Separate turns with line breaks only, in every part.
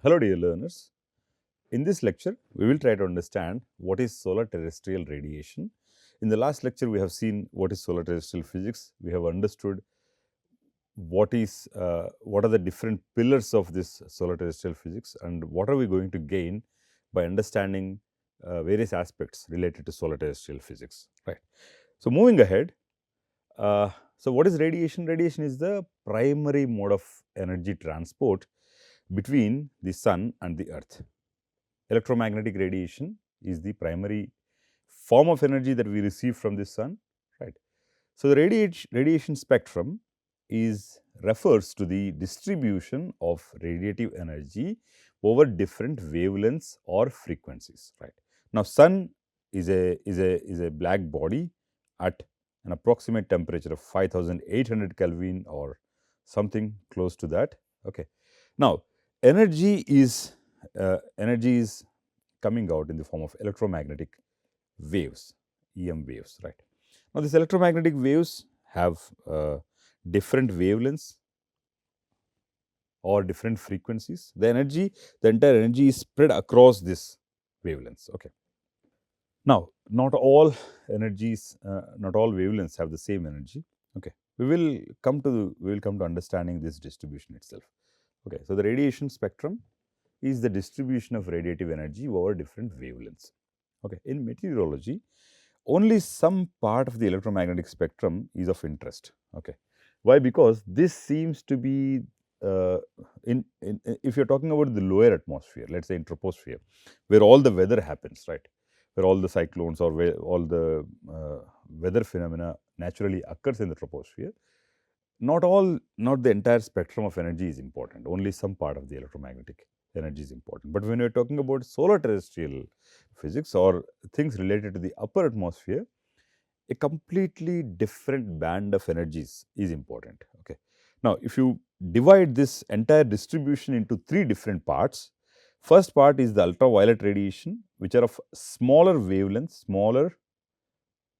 Hello dear learners. In this lecture, we will try to understand what is solar terrestrial radiation. In the last lecture, we have seen what is solar terrestrial physics. We have understood what are the different pillars of this solar terrestrial physics and what are we going to gain by understanding various aspects related to solar terrestrial physics. Right. So, moving ahead, so what is radiation? Radiation is the primary mode of energy transport between the sun and the earth. Electromagnetic radiation is the primary form of energy that we receive from the sun, right? So, the radiation spectrum refers to the distribution of radiative energy over different wavelengths or frequencies, right? Now, sun is a black body at an approximate temperature of 5800 Kelvin or something close to that. Okay. Now, energy is coming out in the form of electromagnetic waves, EM waves, right? Now, these electromagnetic waves have different wavelengths or different frequencies. The entire energy is spread across this wavelengths. Okay. Now, not all wavelengths have the same energy. Okay. We will come to understanding this distribution itself. Okay. So, the radiation spectrum is the distribution of radiative energy over different wavelengths. Okay. In meteorology, only some part of the electromagnetic spectrum is of interest. Okay. Why? Because this seems to be if you are talking about the lower atmosphere, let us say in troposphere, where all the weather happens, right, where all the cyclones or where all the weather phenomena naturally occurs in the troposphere, not the entire spectrum of energy is important, only some part of the electromagnetic energy is important. But when we are talking about solar terrestrial physics or things related to the upper atmosphere, a completely different band of energies is important. Okay. Now, if you divide this entire distribution into three different parts, first part is the ultraviolet radiation, which are of smaller wavelength, smaller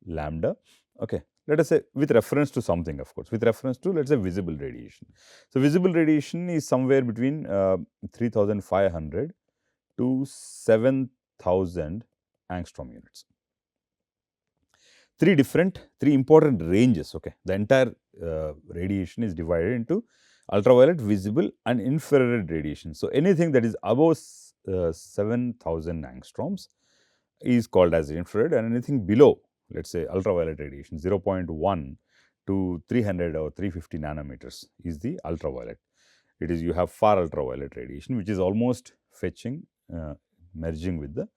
lambda. Okay. Let us say with reference to something, of course, with reference to, let us say, visible radiation. So, visible radiation is somewhere between 3500 to 7000 angstrom units. Three important ranges. Okay. The entire radiation is divided into ultraviolet, visible and infrared radiation. So, anything that is above 7000 angstroms is called as infrared, and anything below, let us say, ultraviolet radiation 0.1 to 300 or 350 nanometers is the ultraviolet. It is, you have far ultraviolet radiation, which is almost merging with the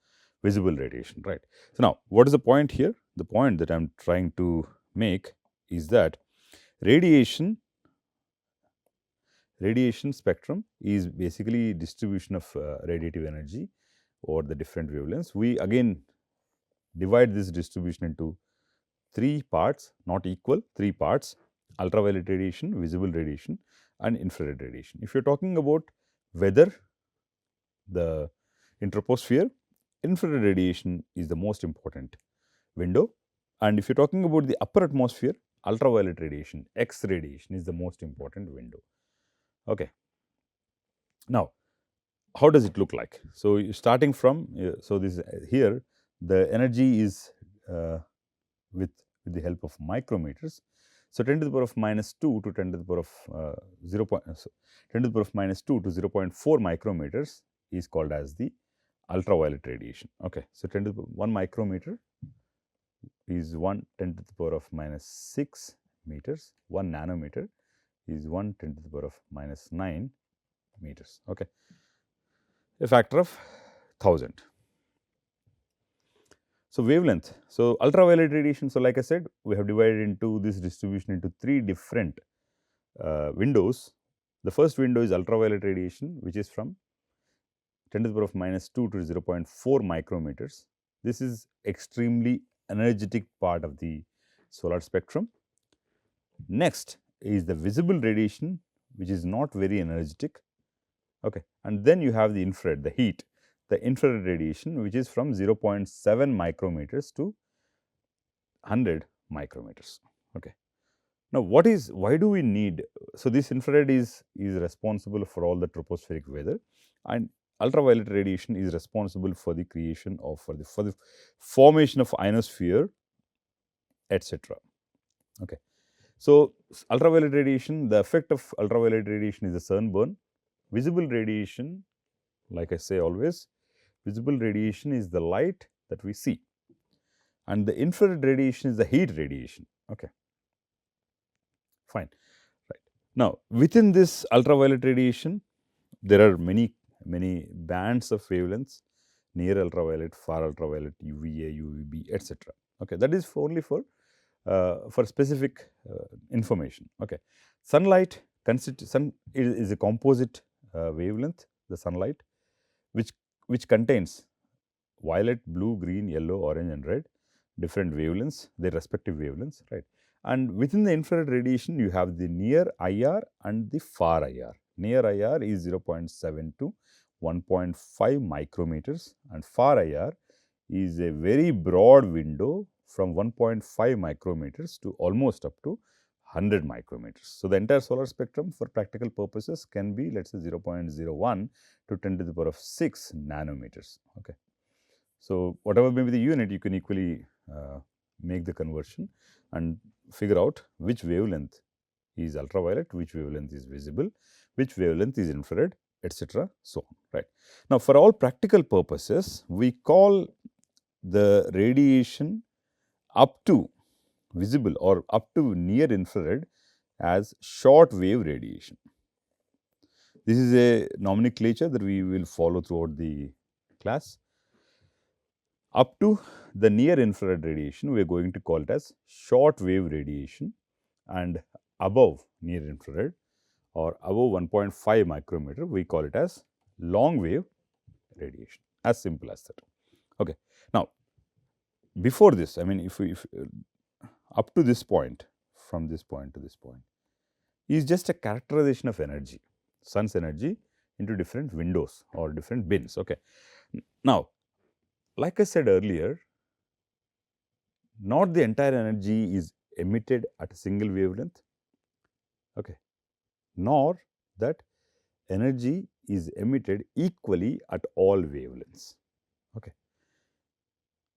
visible radiation, right. So, now what is the point here? The point that I am trying to make is that radiation spectrum is basically distribution of radiative energy over the different wavelengths. We again divide this distribution into three parts, not equal, three parts: ultraviolet radiation, visible radiation and infrared radiation. If you are talking about weather, in troposphere, infrared radiation is the most important window, and if you are talking about the upper atmosphere, ultraviolet radiation, X radiation is the most important window. Okay. Now, how does it look like? So, starting from so this here, the energy is with the help of micrometers. So, 10 to the power of minus 2 to 10 to the power of 10 to the power of minus 2 to 0.4 micrometers is called as the ultraviolet radiation. Okay. So, 10 to the 1 micrometer is 10 to the power of minus 6 meters, 1 nanometer is 10 to the power of minus 9 meters. Okay. A factor of 1000. So, wavelength. So, ultraviolet radiation. So, like I said, we have divided into this distribution into three different windows. The first window is ultraviolet radiation, which is from 10 to the power of minus 2 to 0.4 micrometers. This is extremely energetic part of the solar spectrum. Next is the visible radiation, which is not very energetic. Okay. And then you have the infrared, the heat, the infrared radiation, which is from 0.7 micrometers to 100 micrometers. Okay. Now, why do we need? So, this infrared is responsible for all the tropospheric weather, and ultraviolet radiation is responsible for the creation of, for the formation of ionosphere, etc. Okay. So, ultraviolet radiation, the effect of ultraviolet radiation is the sunburn. Visible radiation, like I say always, visible radiation is the light that we see, and the infrared radiation is the heat radiation. Okay, fine. Right. Now, within this ultraviolet radiation, there are many bands of wavelengths: near ultraviolet, far ultraviolet, UVA, UVB, etc. Okay, that is only for specific information. Okay, sunlight is a composite wavelength. The sunlight, which contains violet, blue, green, yellow, orange, and red, different wavelengths, their respective wavelengths, right? And within the infrared radiation, you have the near IR and the far IR. Near IR is 0.7 to 1.5 micrometers, and far IR is a very broad window from 1.5 micrometers to almost up to 100 micrometers. So, the entire solar spectrum for practical purposes can be, let us say, 0.01 to 10 to the power of 6 nanometers. Okay. So, whatever may be the unit, you can equally make the conversion and figure out which wavelength is ultraviolet, which wavelength is visible, which wavelength is infrared, etc. So on, right. Now, for all practical purposes, we call the radiation up to visible or up to near infrared as short wave radiation. This is a nomenclature that we will follow throughout the class. Up to the near infrared radiation, we are going to call it as short wave radiation, and above near infrared or above 1.5 micrometer, we call it as long wave radiation, as simple as that. Okay. Now, before this, I mean, if up to this point, from this point to this point, is just a characterization of energy, sun's energy into different windows or different bins. Okay. Now, like I said earlier, not the entire energy is emitted at a single wavelength, okay, nor that energy is emitted equally at all wavelengths. Okay.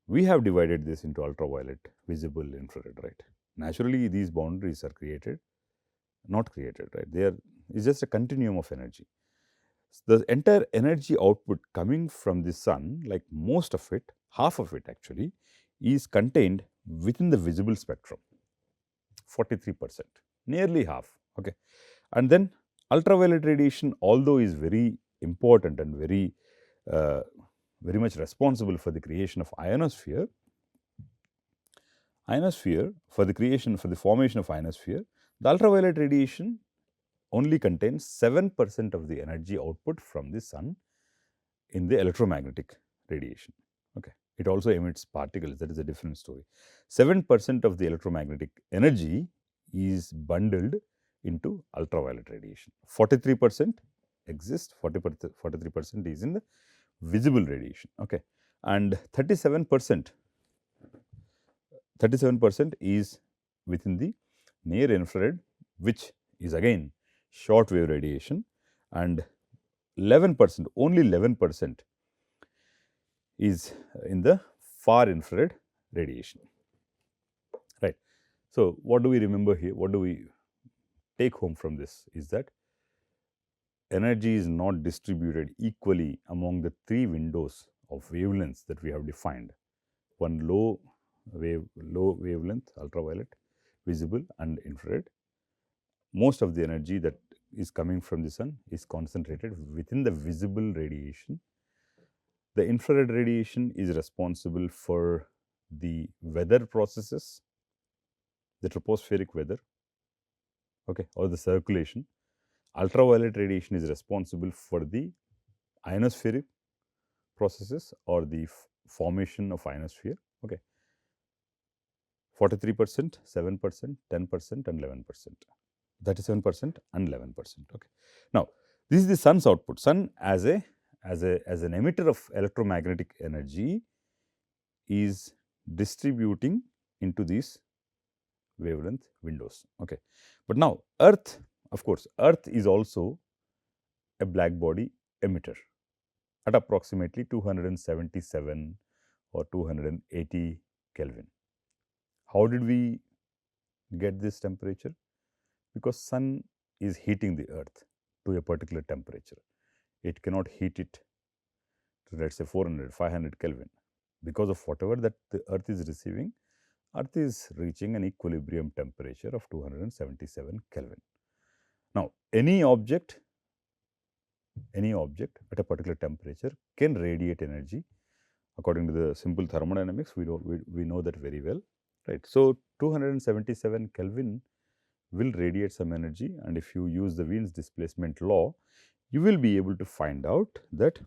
We have divided this into ultraviolet, visible, infrared, right. Naturally, these boundaries are created, not created, right. They are, it's just a continuum of energy. The entire energy output coming from the sun, like most of it, half of it actually, is contained within the visible spectrum, 43%, nearly half. Okay. And then ultraviolet radiation, although is very important and very much responsible for the creation of ionosphere, for the formation of ionosphere, the ultraviolet radiation only contains 7% of the energy output from the sun in the electromagnetic radiation. Okay. It also emits particles, that is a different story. 7% of the electromagnetic energy is bundled into ultraviolet radiation. 43% exists, 43% is in the visible radiation. Okay. And 37% is within the near infrared, which is again short wave radiation, and 11%, only 11% is in the far infrared radiation, right. So, what do we remember here? What do we take home from this is that energy is not distributed equally among the three windows of wavelengths that we have defined. One low wavelength, ultraviolet, visible and infrared. Most of the energy that is coming from the sun is concentrated within the visible radiation. The infrared radiation is responsible for the weather processes, the tropospheric weather, okay, or the circulation. Ultraviolet radiation is responsible for the ionospheric processes or the formation of ionosphere. Okay. 43%, 7%, 10% and 11%. 37% and 11%. Okay. Now, this is the sun's output. Sun as an emitter of electromagnetic energy is distributing into these wavelength windows. Okay. But now, Earth, of course, Earth is also a black body emitter. at approximately 277 or 280 Kelvin. How did we get this temperature? Because sun is heating the earth to a particular temperature. It cannot heat it to, let us say, 400, 500 Kelvin. Because of whatever that the earth is receiving, earth is reaching an equilibrium temperature of 277 Kelvin. Now, any object at a particular temperature can radiate energy. According to the simple thermodynamics, we know that very well, right? So, 277 Kelvin will radiate some energy, and if you use the Wien's displacement law, you will be able to find out that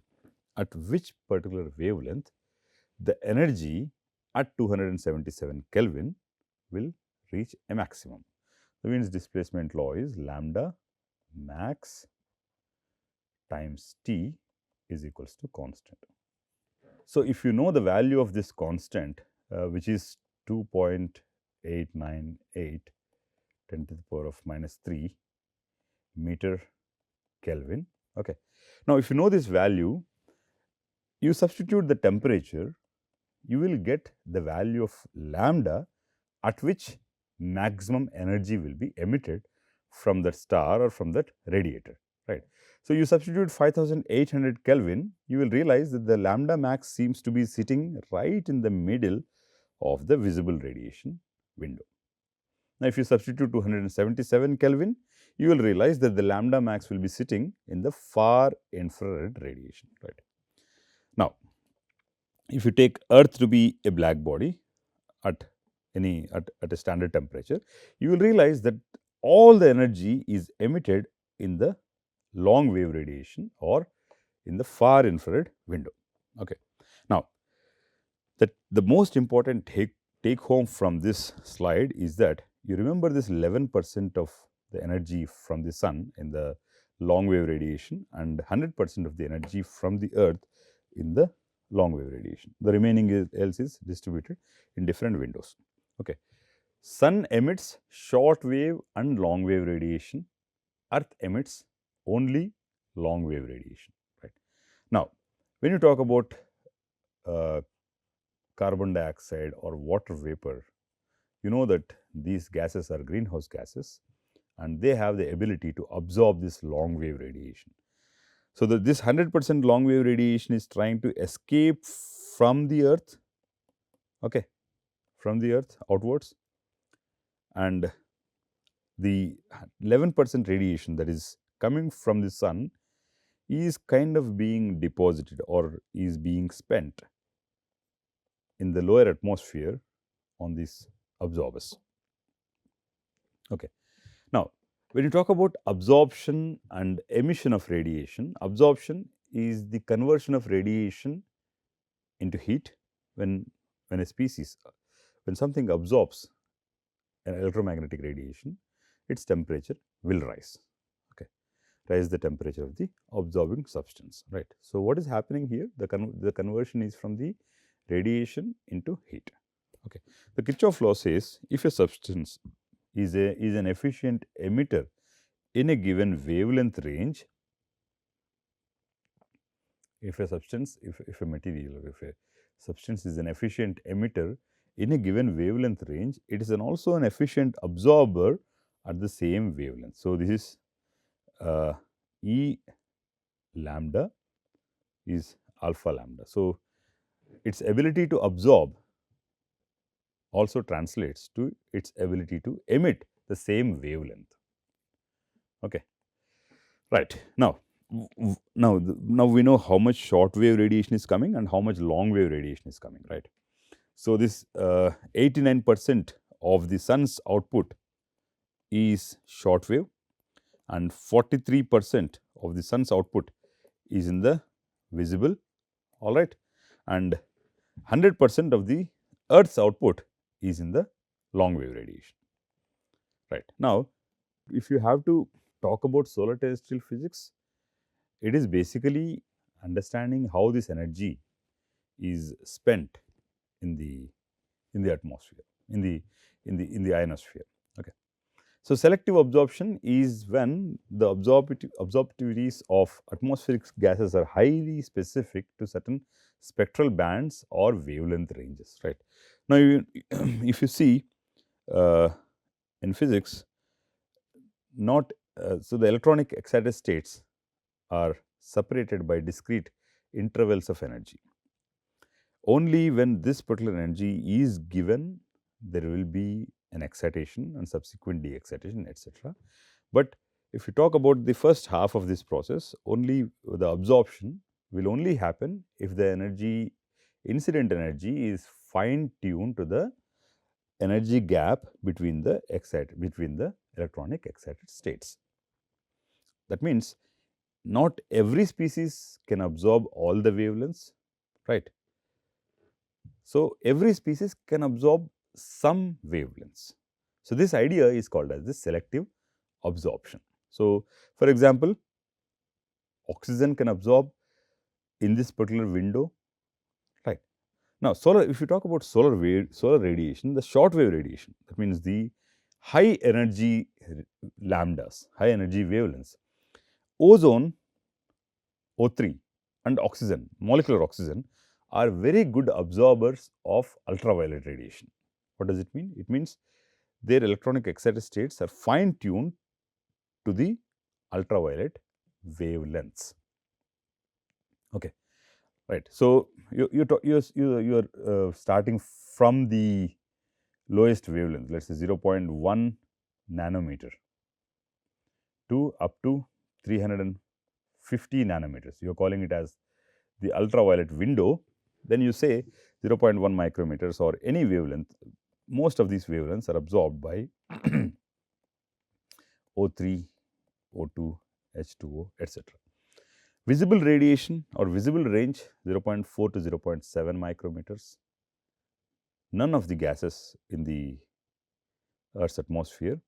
at which particular wavelength the energy at 277 Kelvin will reach a maximum. The Wien's displacement law is lambda max times T is equals to constant. So, if you know the value of this constant, which is 2.898 10 to the power of minus 3 meter Kelvin. Okay. Now, if you know this value, you substitute the temperature, you will get the value of lambda at which maximum energy will be emitted from that star or from that radiator, right. So, you substitute 5800 Kelvin, you will realize that the lambda max seems to be sitting right in the middle of the visible radiation window. Now, if you substitute 277 Kelvin, you will realize that the lambda max will be sitting in the far infrared radiation, right. Now, if you take earth to be a black body at a standard temperature, you will realize that all the energy is emitted in the long wave radiation or in the far infrared window. Okay. Now, the most important take home from this slide is that you remember this 11% of the energy from the sun in the long wave radiation and 100% of the energy from the earth in the long wave radiation. The remaining else is distributed in different windows. Okay. Sun emits short wave and long wave radiation. Earth emits only long wave radiation. Right. Now, when you talk about carbon dioxide or water vapor, you know that these gases are greenhouse gases and they have the ability to absorb this long wave radiation. So, this 100% long wave radiation is trying to escape from the earth, okay, from the earth outwards, and the 11% radiation that is coming from the sun is kind of being deposited or is being spent in the lower atmosphere on these absorbers. Okay. Now, when you talk about absorption and emission of radiation, absorption is the conversion of radiation into heat. When something absorbs an electromagnetic radiation, its temperature will rise. Okay, rise the temperature of the absorbing substance. Right. So, what is happening here? The conversion is from the radiation into heat. Okay. The Kirchhoff law says if a substance is an efficient emitter in a given wavelength range, if a substance is an efficient emitter in a given wavelength range, it is also an efficient absorber at the same wavelength. So, this is E lambda is alpha lambda. So, its ability to absorb also translates to its ability to emit the same wavelength. Okay. Right. Now we know how much short wave radiation is coming and how much long wave radiation is coming, right. So, this 89% of the sun's output is short wave and 43% of the sun's output is in the visible, all right, and 100% of the earth's output is in the long wave radiation, right. Now, if you have to talk about solar terrestrial physics, it is basically understanding how this energy is spent in the atmosphere, in the ionosphere. Okay. So, selective absorption is when the absorptivities of atmospheric gases are highly specific to certain spectral bands or wavelength ranges, right. Now, if you see uh, in physics, not so the electronic excited states are separated by discrete intervals of energy. Only when this particular energy is given, there will be an excitation and subsequent de-excitation, etc. But if you talk about the first half of this process, only the absorption will only happen if the energy, incident energy, is fine tuned to the energy gap between the electronic excited states. That means not every species can absorb all the wavelengths, right. So, every species can absorb some wavelengths. So, this idea is called as the selective absorption. So, for example, oxygen can absorb in this particular window, right. Now, if you talk about solar radiation, the shortwave radiation, that means the high energy lambdas, high energy wavelengths, ozone, O3 and oxygen, molecular oxygen, are very good absorbers of ultraviolet radiation. What does it mean? It means their electronic excited states are fine tuned to the ultraviolet wavelengths. Okay, right. So, you are starting from the lowest wavelength, let us say 0.1 nanometer to up to 350 nanometers. You are calling it as the ultraviolet window. Then you say 0.1 micrometers or any wavelength. Most of these wavelengths are absorbed by O3, O2, H2O, etc. Visible radiation or visible range 0.4 to 0.7 micrometers. None of the gases in the Earth's atmosphere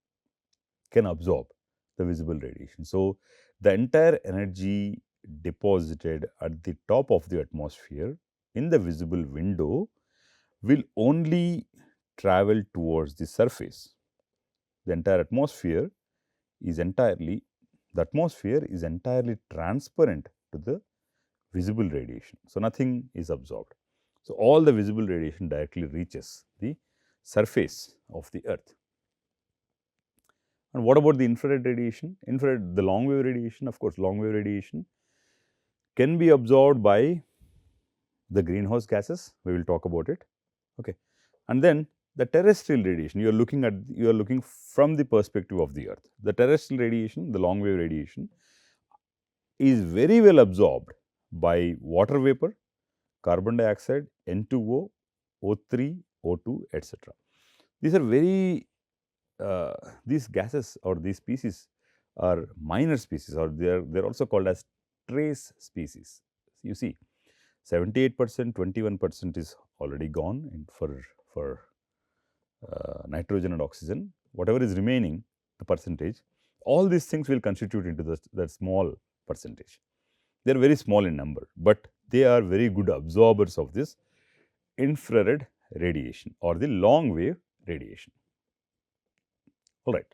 can absorb the visible radiation. So, the entire energy deposited at the top of the atmosphere in the visible window will only travel towards the surface. The entire atmosphere is entirely transparent to the visible radiation. So, nothing is absorbed. So, all the visible radiation directly reaches the surface of the Earth. And what about the infrared radiation? The long wave radiation, of course, long wave radiation can be absorbed by the greenhouse gases. We will talk about it. Okay. And then the terrestrial radiation, you are looking from the perspective of the Earth. The terrestrial radiation, the long wave radiation, is very well absorbed by water vapor, carbon dioxide, N2O, O3, O2, etc. These are these gases or these species are minor species, or they are also called as trace species. You see, 78%, 21% is already gone for nitrogen and oxygen. Whatever is remaining, the percentage, all these things will constitute into that small percentage. They are very small in number, but they are very good absorbers of this infrared radiation or the long wave radiation. All right,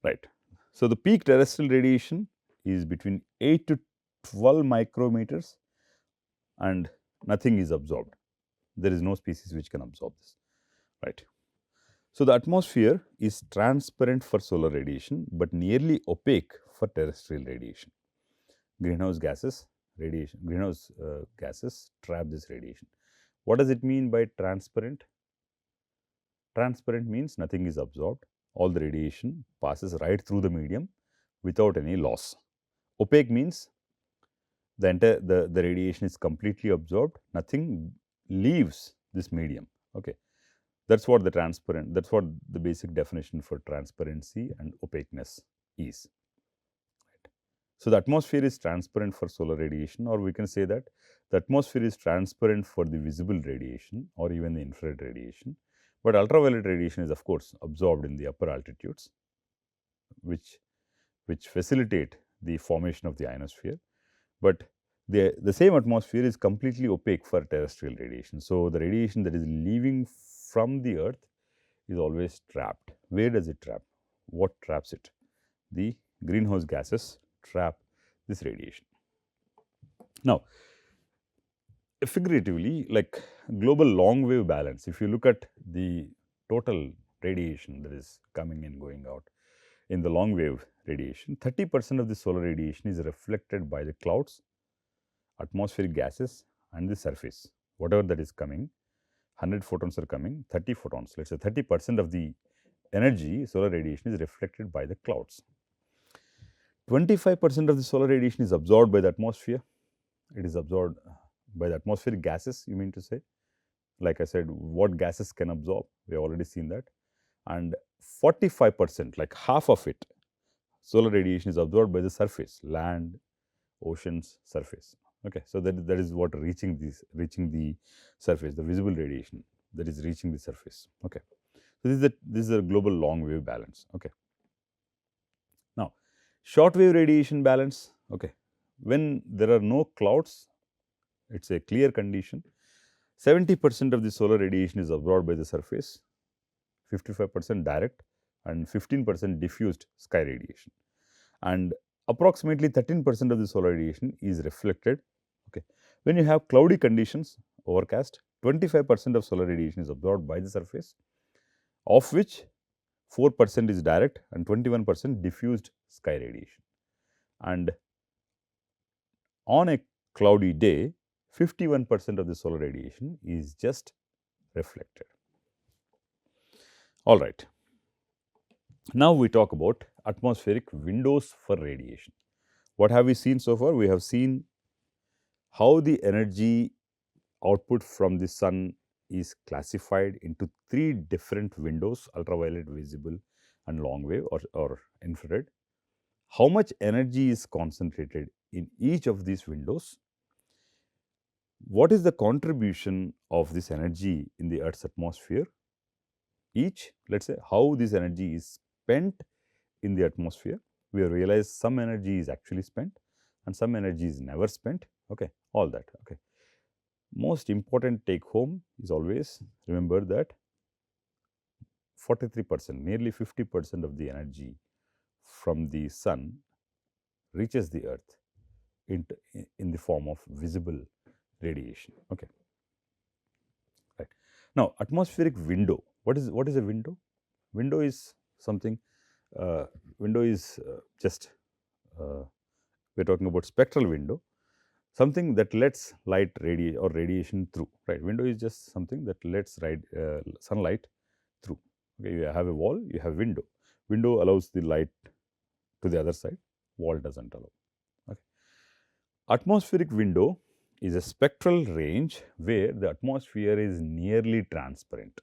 right. So, the peak terrestrial radiation is between 8 to 12 micrometers and nothing is absorbed. There is no species which can absorb this, right. So, the atmosphere is transparent for solar radiation, but nearly opaque for terrestrial radiation. Greenhouse gases trap this radiation. What does it mean by transparent? Transparent means nothing is absorbed. All the radiation passes right through the medium without any loss. Opaque means the radiation is completely absorbed, nothing leaves this medium. Okay. That's what the basic definition for transparency and opaqueness is. Right. So, the atmosphere is transparent for solar radiation, or we can say that the atmosphere is transparent for the visible radiation or even the infrared radiation. But ultraviolet radiation is, of course, absorbed in the upper altitudes, which facilitate the formation of the ionosphere. But the same atmosphere is completely opaque for terrestrial radiation. So, the radiation that is leaving from the Earth is always trapped. Where does it trap? what traps it? The greenhouse gases trap this radiation. Now, figuratively, like global long wave balance, if you look at the total radiation that is coming and going out in the long wave radiation, 30% of the solar radiation is reflected by the clouds, atmospheric gases and the surface. Whatever that is coming, 100 photons are coming, 30 photons, let's say 30% of the energy, solar radiation, is reflected by the clouds. 25% of the solar radiation is absorbed by the atmosphere. It is absorbed by the atmospheric gases, you mean to say. Like I said, what gases can absorb? We have already seen that. And 45%, like half of it, solar radiation is absorbed by the surface, land, oceans, surface. Okay, so that is what reaching the surface, the visible radiation that is reaching the surface. Okay, so this is a global long wave balance. Okay, now short wave radiation balance. Okay, when there are no clouds, it's a clear condition. 70% of the solar radiation is absorbed by the surface, 55% direct, and 15% diffused sky radiation. And approximately 13% of the solar radiation is reflected. Okay. When you have cloudy conditions, overcast, 25% of solar radiation is absorbed by the surface, of which 4% is direct and 21% diffused sky radiation. And on a cloudy day, 51% of the solar radiation is just reflected. All right. Now we talk about atmospheric windows for radiation. What have we seen so far? We have seen how the energy output from the sun is classified into 3 different windows: ultraviolet, visible and long wave or infrared. How much energy is concentrated in each of these windows? What is the contribution of this energy in the Earth's atmosphere? Each, let's say, how this energy is spent in the atmosphere. We have realized some energy is actually spent and some energy is never spent. Okay, all that. Okay. Most important take home is always remember that 43%, nearly 50% of the energy from the sun reaches the earth in the form of visible radiation. Okay. Right. Now, atmospheric window. What is a window? Window is something, window is just, we're talking about spectral window, something that lets light radiation through, right? Window is just something that lets sunlight through. Okay, you have a wall, you have window. Window allows the light to the other side, wall doesn't allow. Okay. Atmospheric window is a spectral range where the atmosphere is nearly transparent.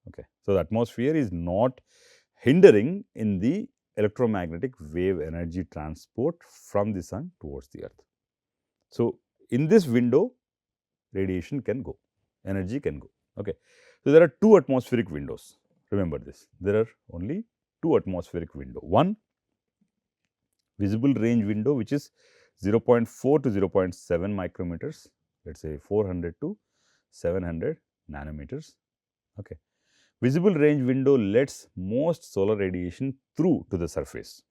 Okay. So, the atmosphere is not hindering in the electromagnetic wave energy transport from the sun towards the earth. So, in this window, radiation can go, energy can go. Okay. So, there are 2 atmospheric windows. Remember this, there are only 2 atmospheric windows. One, visible range window, which is 0.4 to 0.7 micrometers, let us say 400 to 700 nanometers. Okay. Visible range window lets most solar radiation through to the surface.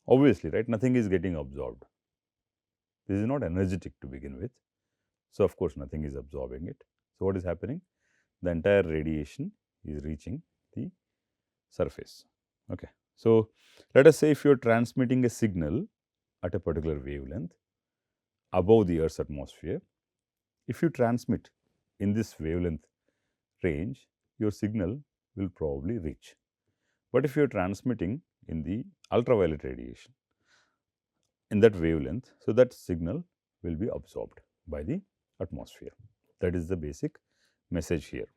Obviously, right, nothing is getting absorbed. This is not energetic to begin with. So, of course, nothing is absorbing it. So, what is happening? The entire radiation is reaching the surface. Okay. So, let us say if you are transmitting a signal at a particular wavelength above the Earth's atmosphere, if you transmit in this wavelength range, your signal will probably reach. But if you are transmitting in the ultraviolet radiation in that wavelength, so that signal will be absorbed by the atmosphere. That is the basic message here.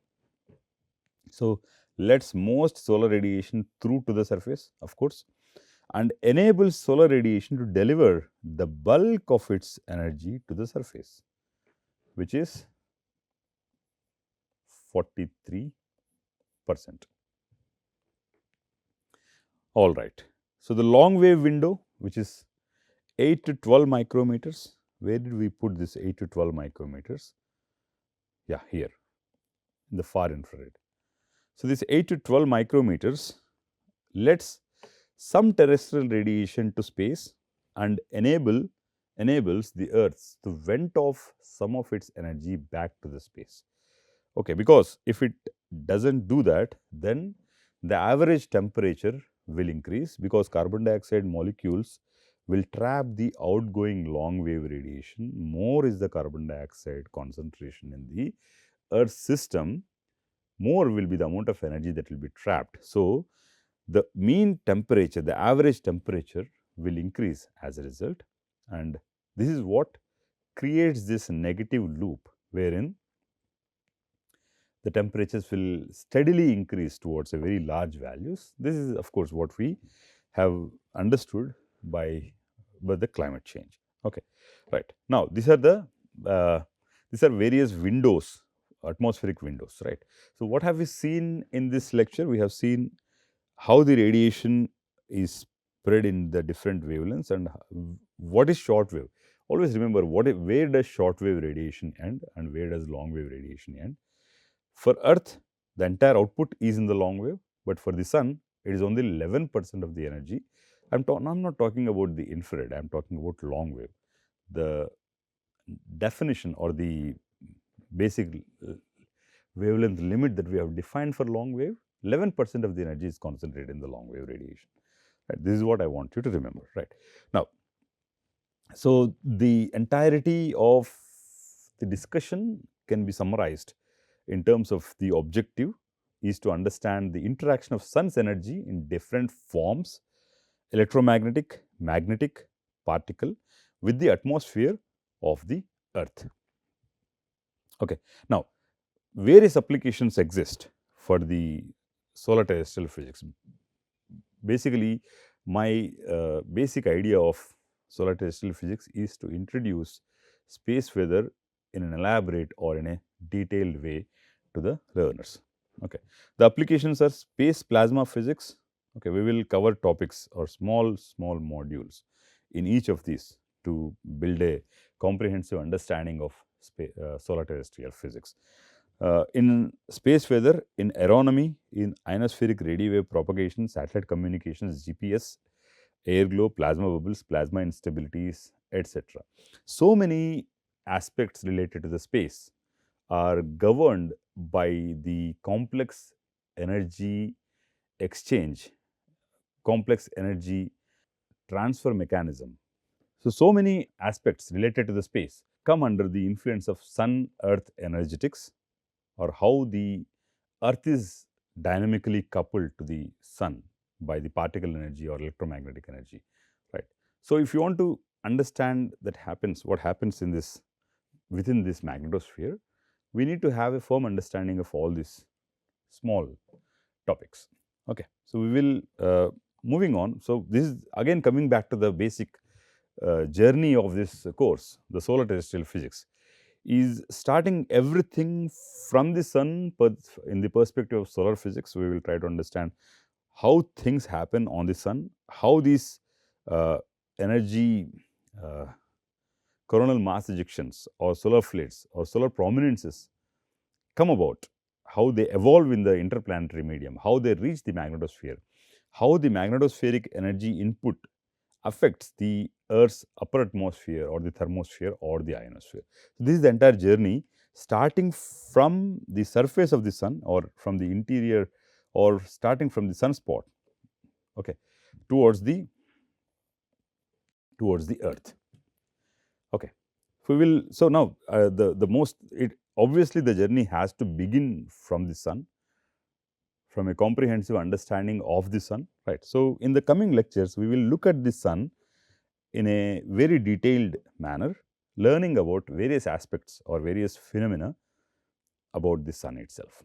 So, lets most solar radiation through to the surface, of course, and enables solar radiation to deliver the bulk of its energy to the surface, which is 43%. All right. So, the long wave window, which is 8 to 12 micrometers. Where did we put this 8 to 12 micrometers? Yeah, here in the far infrared. So, this 8 to 12 micrometers lets some terrestrial radiation to space and enables the Earth to vent off some of its energy back to the space. Okay, because if it doesn't do that, then the average temperature will increase because carbon dioxide molecules will trap the outgoing long wave radiation. More is the carbon dioxide concentration in the Earth's system, more will be the amount of energy that will be trapped. So, the mean temperature, the average temperature will increase as a result, and this is what creates this negative loop wherein the temperatures will steadily increase towards a very large values. This is of course what we have understood by the climate change. Okay, right. Now uh, these are various windows, atmospheric windows, right. So, what have we seen in this lecture? We have seen how the radiation is spread in the different wavelengths and what is short wave. Always remember where does short wave radiation end and where does long wave radiation end. For Earth, the entire output is in the long wave, but for the Sun, it is only 11% of the energy. I'm not talking about the infrared, I'm talking about long wave. The definition or the basic wavelength limit that we have defined for long wave, 11% of the energy is concentrated in the long wave radiation. Right? This is what I want you to remember. Right now, so the entirety of the discussion can be summarized in terms of the objective is to understand the interaction of sun's energy in different forms, electromagnetic, magnetic, particle with the atmosphere of the Earth. Okay. Now, various applications exist for the solar terrestrial physics. Basically, my basic idea of solar terrestrial physics is to introduce space weather in an elaborate or in a detailed way to the learners. Okay. The applications are space plasma physics. Okay, we will cover topics or small modules in each of these to build a comprehensive understanding of solar terrestrial physics. In space weather, in aeronomy, in ionospheric radio wave propagation, satellite communications, GPS, air glow, plasma bubbles, plasma instabilities, etc. So many aspects related to the space are governed by the complex energy exchange, complex energy transfer mechanism. So many aspects related to the space come under the influence of sun-earth energetics, or how the earth is dynamically coupled to the sun by the particle energy or electromagnetic energy, right. So, if you want to understand what happens in this within this magnetosphere, we need to have a firm understanding of all these small topics. Okay. So, we will moving on. So, this is again coming back to the basic journey of this course, the solar terrestrial physics, is starting everything from the sun. In the perspective of solar physics, we will try to understand how things happen on the sun, how these energy coronal mass ejections or solar flares or solar prominences come about, how they evolve in the interplanetary medium, how they reach the magnetosphere, how the magnetospheric energy input affects the Earth's upper atmosphere or the thermosphere or the ionosphere. So, this is the entire journey starting from the surface of the sun or from the interior or starting from the sunspot, okay, towards the Earth. Okay. So now the most obviously the journey has to begin from the sun, from a comprehensive understanding of the sun, right. So, in the coming lectures, we will look at the sun in a very detailed manner, learning about various aspects or various phenomena about the sun itself.